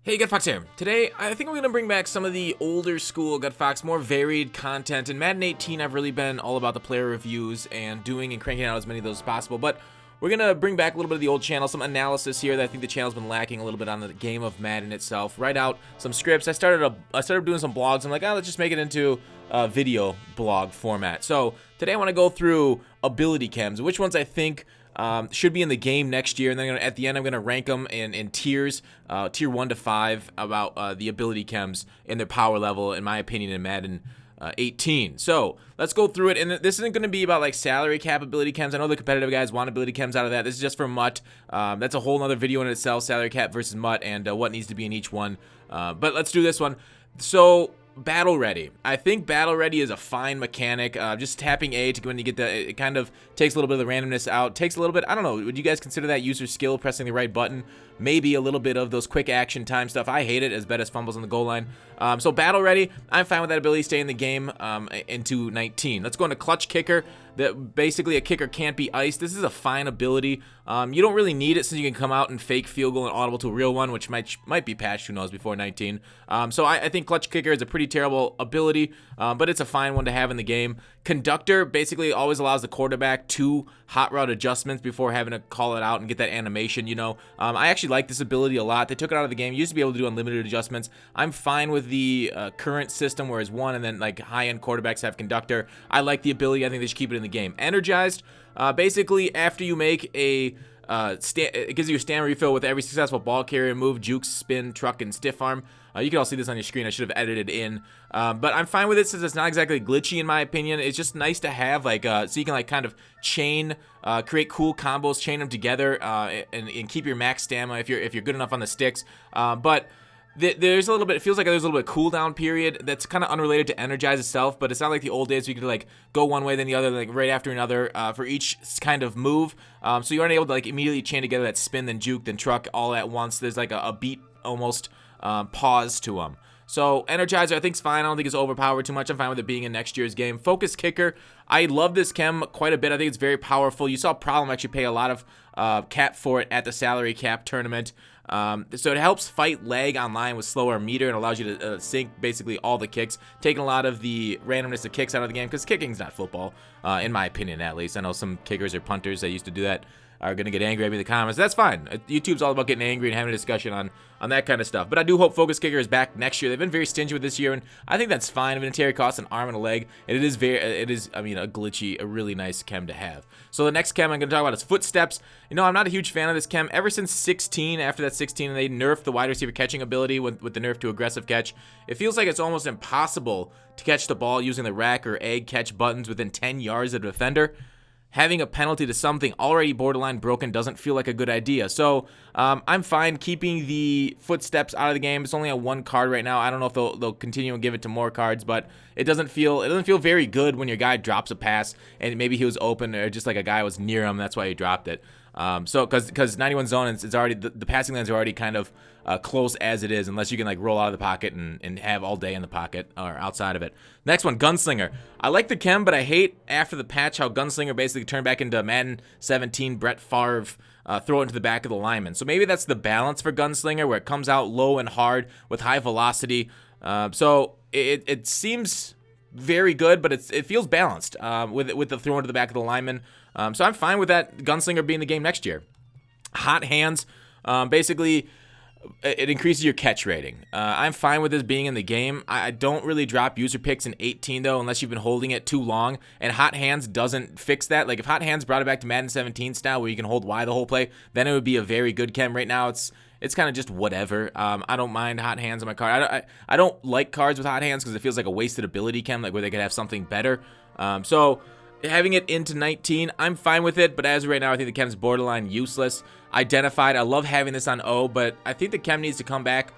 Hey, Gut Fox here. Today, I think I'm going to bring back some of the older school Gut Fox, more varied content. In Madden 18, I've really been all about the player reviews and doing and cranking out as many of those as possible, but we're going to bring back a little bit of the old channel, some analysis here that I think the channel's been lacking a little bit on the game of Madden itself. Write out some scripts. I started doing some blogs. I'm like, let's just make it into a video blog format. So today I want to go through ability chems, which ones I think should be in the game next year, and then at the end I'm going to rank them in tiers, tier 1 to 5, about the ability chems and their power level, in my opinion, in Madden 18. So let's go through it, and this isn't going to be about like salary cap ability chems. I know the competitive guys want ability chems out of that. This is just for MUT. That's a whole other video in itself, salary cap versus MUT, and what needs to be in each one. But let's do this one. So battle ready. I think battle ready is a fine mechanic. Just tapping A to when you get the, it kind of takes a little bit of the randomness out. Takes a little bit, I don't know, would you guys consider that user skill, pressing the right button? Maybe a little bit of those quick action time stuff. I hate it as bad as fumbles on the goal line. So battle ready, I'm fine with that ability to stay in the game into 19. Let's go into clutch kicker. That basically a kicker can't be iced. This is a fine ability. You don't really need it since you can come out and fake field goal and audible to a real one, which might be patched, who knows, before 19. So I think clutch kicker is a pretty terrible ability, but it's a fine one to have in the game. Conductor basically always allows the quarterback 2 hot route adjustments before having to call it out and get that animation, you know. I actually like this ability a lot. They took it out of the game. You used to be able to do unlimited adjustments. I'm fine with the current system, whereas 1 and then like high-end quarterbacks have conductor. I like the ability. I think they should keep it in the game. Energized, basically after you make a it gives you a stamina refill with every successful ball carrier move, jukes, spin, truck, and stiff arm. You can all see this on your screen. I should have edited in, but I'm fine with it since it's not exactly glitchy in my opinion. It's just nice to have, like, so you can like kind of chain, create cool combos, chain them together, and keep your max stamina if you're good enough on the sticks. But there's a little bit, it feels like there's a little bit of cooldown period that's kind of unrelated to Energize itself, but it's not like the old days where you could like go one way then the other, like right after another, for each kind of move. So you aren't able to like immediately chain together that spin, then juke, then truck all at once. There's like a beat almost pause to them. So Energizer I think is fine. I don't think it's overpowered too much. I'm fine with it being in next year's game. Focus kicker, I love this chem quite a bit. I think it's very powerful. You saw Problem actually pay a lot of cap for it at the salary cap tournament. So it helps fight lag online with slower meter and allows you to sync basically all the kicks, taking a lot of the randomness of kicks out of the game, because kicking's not football, in my opinion at least. I know some kickers or punters that used to do that are going to get angry at me in the comments. That's fine. YouTube's all about getting angry and having a discussion on that kind of stuff. But I do hope Focus Kicker is back next year. They've been very stingy with this year, and I think that's fine. Vinatieri costs an arm and a leg, and it is, I mean, a glitchy, a really nice chem to have. So the next chem I'm going to talk about is Footsteps. You know, I'm not a huge fan of this chem. Ever since 16, after that 16, they nerfed the wide receiver catching ability with the nerf to aggressive catch. It feels like it's almost impossible to catch the ball using the rack or egg catch buttons within 10 yards of the defender. Having a penalty to something already borderline broken doesn't feel like a good idea. So I'm fine keeping the Footsteps out of the game. It's only on 1 card right now. I don't know if they'll continue and give it to more cards, but it doesn't feel very good when your guy drops a pass and maybe he was open or just like a guy was near him. That's why he dropped it. So because 91 zone, it's already the passing lanes are already kind of close as it is, unless you can like roll out of the pocket and have all day in the pocket or outside of it. Next one, Gunslinger. I like the chem, but I hate after the patch how Gunslinger basically turned back into Madden 17 Brett Favre, throw it into the back of the lineman. So maybe that's the balance for Gunslinger, where it comes out low and hard with high velocity. So it seems very good, but it feels balanced with the throw into the back of the lineman. So I'm fine with that Gunslinger being the game next year. Hot hands, basically it increases your catch rating. I'm fine with this being in the game. I don't really drop user picks in 18 though, unless you've been holding it too long, and Hot Hands doesn't fix that. Like if Hot Hands brought it back to Madden 17 style where you can hold Y the whole play, then it would be a very good chem. Right now it's kind of just whatever. I don't mind Hot Hands on my card. I don't like cards with Hot Hands because it feels like a wasted ability chem, like where they could have something better. So having it into 19, I'm fine with it, but as of right now, I think the chem's borderline useless. Identified, I love having this on O, but I think the chem needs to come back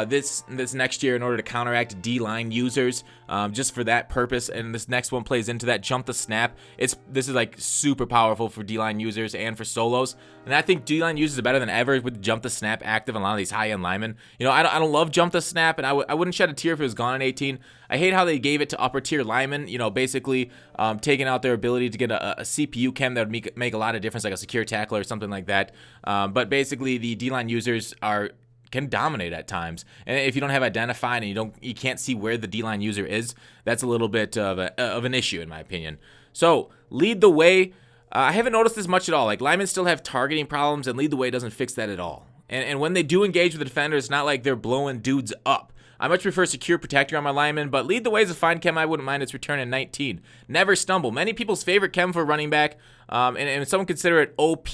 this next year in order to counteract D-line users, just for that purpose. And this next one plays into that. Jump the snap. This is like super powerful for D-line users and for solos. And I think D-line users are better than ever with jump the snap active on a lot of these high-end linemen. You know, I don't love jump the snap, and I wouldn't shed a tear if it was gone in 18. I hate how they gave it to upper tier linemen. You know, basically taking out their ability to get a CPU chem that would make a lot of difference, like a secure tackle or something like that. But basically, the D-line users are can dominate at times. And if you don't have identified and you can't see where the D-line user is, that's a little bit of an issue in my opinion. So lead the way. I haven't noticed this much at all. Like, linemen still have targeting problems, and lead the way doesn't fix that at all. And when they do engage with the defender, it's not like they're blowing dudes up. I much prefer secure protector on my lineman, but lead the way is a fine chem. I wouldn't mind its return in 19. Never stumble. Many people's favorite chem for running back, and some consider it OP.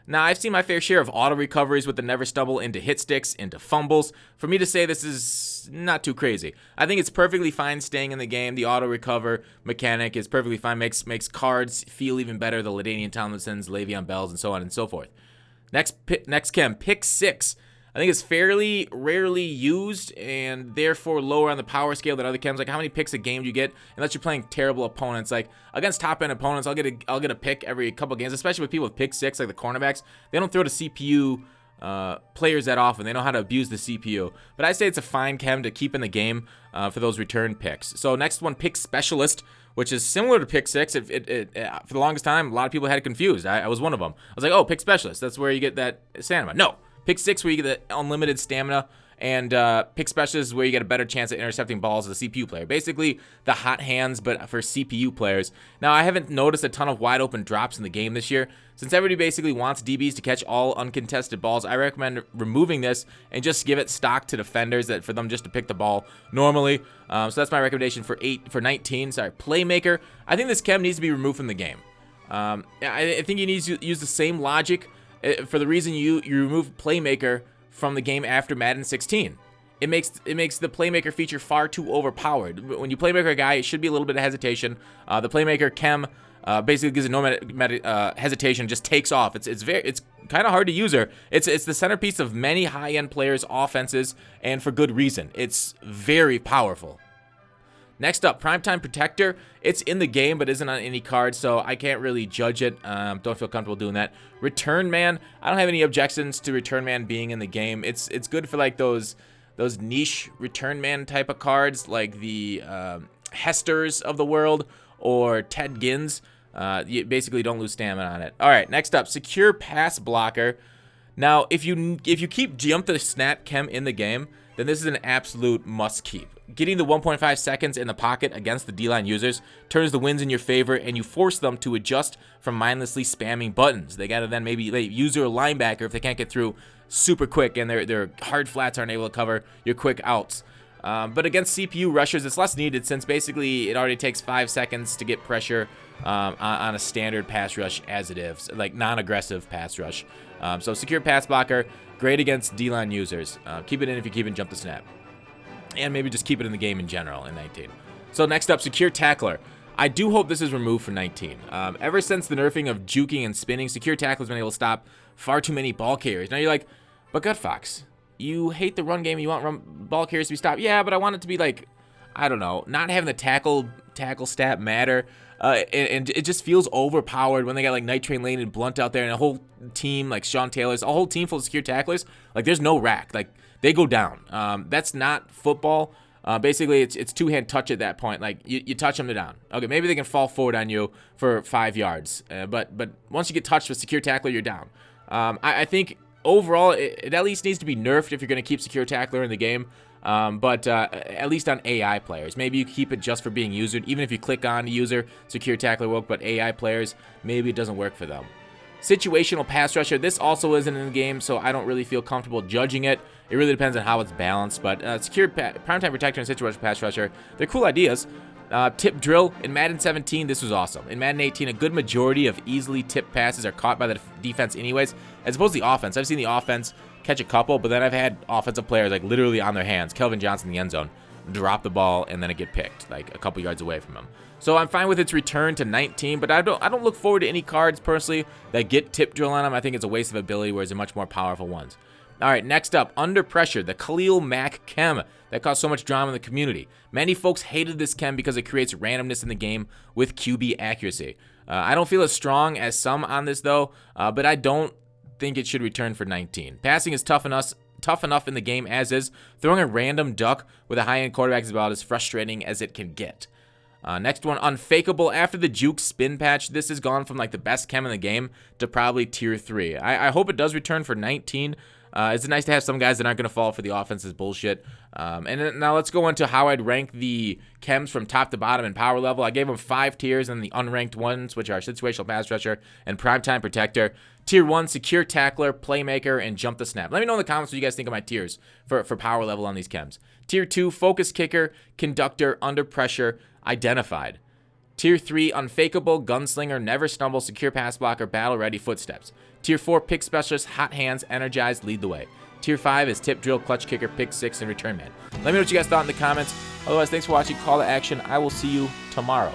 Now, I've seen my fair share of auto recoveries with the never stumble into hit sticks, into fumbles. For me to say this is not too crazy. I think it's perfectly fine staying in the game. The auto recover mechanic is perfectly fine. Makes cards feel even better. The LaDainian Tomlinsons, Le'Veon Bells, and so on and so forth. Next chem, pick 6. I think it's fairly rarely used and therefore lower on the power scale than other chems. Like, how many picks a game do you get unless you're playing terrible opponents? Like, against top end opponents, I'll get a pick every couple games, especially with people with pick 6, like the cornerbacks. They don't throw to CPU players that often. They know how to abuse the CPU. But I say it's a fine chem to keep in the game for those return picks. So next one, pick specialist, which is similar to pick 6. For the longest time, a lot of people had it confused. I was one of them. I was like, oh, pick specialist. That's where you get that stamina. No. Pick 6 where you get the unlimited stamina, and pick specialist is where you get a better chance at intercepting balls as a CPU player. Basically, the hot hands, but for CPU players. Now, I haven't noticed a ton of wide open drops in the game this year. Since everybody basically wants DBs to catch all uncontested balls, I recommend removing this and just give it stock to defenders for them just to pick the ball normally. So that's my recommendation for 19. Sorry, playmaker. I think this chem needs to be removed from the game. I think you need to use the same logic. For the reason you remove playmaker from the game after Madden 16. It makes the playmaker feature far too overpowered. When you playmaker a guy, it should be a little bit of hesitation. The playmaker chem basically gives it no hesitation, just takes off. It's kind of hard to use her. It's the centerpiece of many high-end players' offenses, and for good reason. It's very powerful. Next up, Primetime Protector. It's in the game, but isn't on any card, so I can't really judge it. Don't feel comfortable doing that. Return Man. I don't have any objections to Return Man being in the game. It's good for like those niche Return Man type of cards, like the Hesters of the world or Ted Ginn's. You basically don't lose stamina on it. All right, next up, Secure Pass Blocker. Now, if you keep jump the snap chem in the game, then this is an absolute must keep. Getting the 1.5 seconds in the pocket against the D-line users turns the wins in your favor, and you force them to adjust from mindlessly spamming buttons. They gotta then maybe user a linebacker if they can't get through super quick and their hard flats aren't able to cover your quick outs. But against CPU rushers, it's less needed since basically it already takes 5 seconds to get pressure on a standard pass rush as it is, like non-aggressive pass rush. So secure pass blocker, great against D-line users. Keep it in if you keep it jump the snap. And maybe just keep it in the game in general in 19. So next up, Secure Tackler. I do hope this is removed for 19. Ever since the nerfing of juking and spinning, Secure Tackler has been able to stop far too many ball carriers. Now you're like, but Gutfox, you hate the run game, you want ball carriers to be stopped. Yeah, but I want it to be like, I don't know, not having the tackle stat matter. And it just feels overpowered when they got like Night Train Lane and Blunt out there and a whole team like Sean Taylor's, a whole team full of secure tacklers. Like there's no rack. Like they go down. That's not football. Basically, it's two-hand touch at that point. Like you touch them, they're down. Okay, maybe they can fall forward on you for 5 yards. But once you get touched with secure tackler, you're down. I think overall it at least needs to be nerfed if you're going to keep secure tackler in the game. But at least on AI players. Maybe you keep it just for being usered. Even if you click on user, secure tackler work, but AI players, maybe it doesn't work for them. Situational pass rusher. This also isn't in the game, so I don't really feel comfortable judging it. It really depends on how it's balanced. But secure primetime protector and situational pass rusher, they're cool ideas. Tip drill. In Madden 17, this was awesome. In Madden 18, a good majority of easily tipped passes are caught by the defense anyways, as opposed to the offense. I've seen the offense catch a couple, but then I've had offensive players like literally on their hands, Kelvin Johnson in the end zone, drop the ball and then it get picked like a couple yards away from him. So I'm fine with its return to 19, but I don't look forward to any cards personally that get tip drill on them. I think it's a waste of ability, whereas they're much more powerful ones. All right, next up, Under Pressure, the Khalil Mack chem that caused so much drama in the community. Many folks hated this chem because it creates randomness in the game with QB accuracy. I don't feel as strong as some on this though, but I don't think it should return for 19. Passing is tough enough in the game as is. Throwing a random duck with a high-end quarterback is about as frustrating as it can get. Next one, Unfakeable. After the juke spin patch, this has gone from like the best chem in the game to probably tier 3. I hope it does return for 19. It's nice to have some guys that aren't going to fall for the offense's bullshit. And then now let's go into how I'd rank the chems from top to bottom in power level. I gave them 5 tiers, and the unranked ones, which are situational pass rusher and primetime protector. Tier 1, secure tackler, playmaker, and jump the snap. Let me know in the comments what you guys think of my tiers for power level on these chems. Tier 2, focus kicker, conductor, under pressure, identified. Tier 3, unfakeable, gunslinger, never stumble, secure pass blocker, battle ready, footsteps. Tier 4, pick specialist, hot hands, energized, lead the way. Tier 5 is tip drill, clutch kicker, pick 6, and return man. Let me know what you guys thought in the comments. Otherwise, thanks for watching. Call to action. I will see you tomorrow.